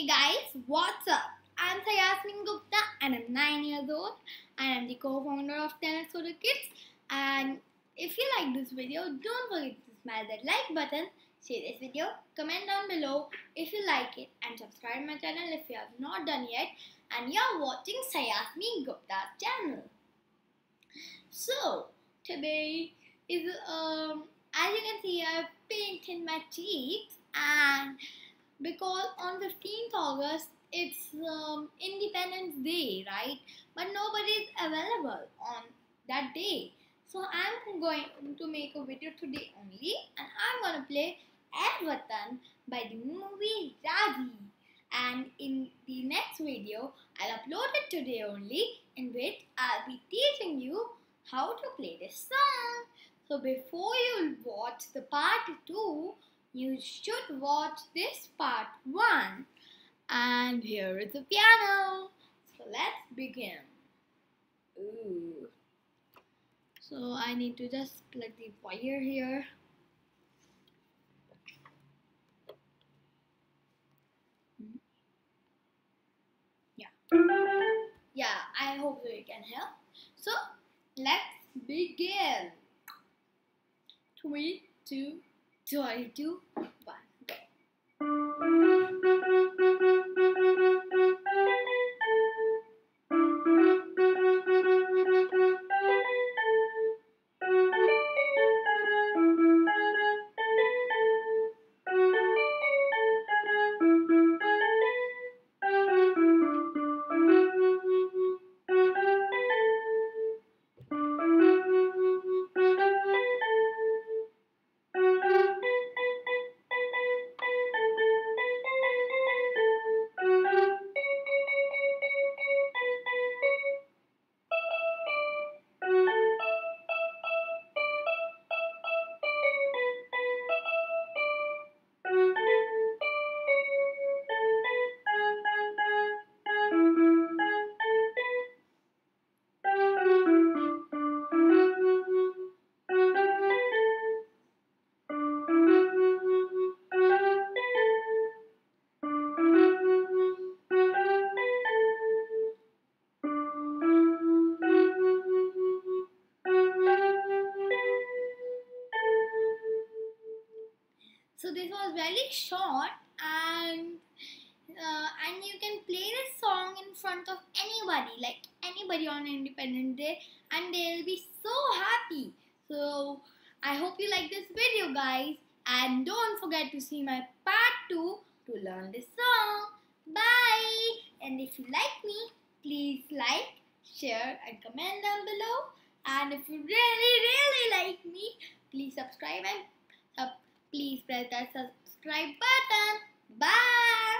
Hey guys, what's up? I'm Saiasmi Gupta and I'm 9 years old and I'm the co-founder of Tennis for the Kids. And if you like this video, don't forget to smash that like button, share this video, comment down below if you like it, and subscribe my channel if you have not done yet and you're watching Saiasmi Gupta's channel. So today is as you can see, I've painted my cheeks, and because on 15th August it's Independence Day, right? But nobody is available on that day. So I'm going to make a video today only, and I'm gonna play Watan by the movie Razi. And in the next video, I'll upload it today only, in which I'll be teaching you how to play this song. So before you watch the part 2, you should watch this part 1. And here is the piano. So let's begin. Ooh. So I need to just plug the wire here. Yeah, I hope that you can hear. So let's begin. 3, 2, 22, 1, go. So this was very short, and you can play this song in front of anybody, like anybody on Independence Day, and they'll be so happy. So I hope you like this video, guys, and don't forget to see my part 2 to learn this song. Bye! And if you like me, please like, share and comment down below. And if you really like me, please subscribe and please press that subscribe button. Bye!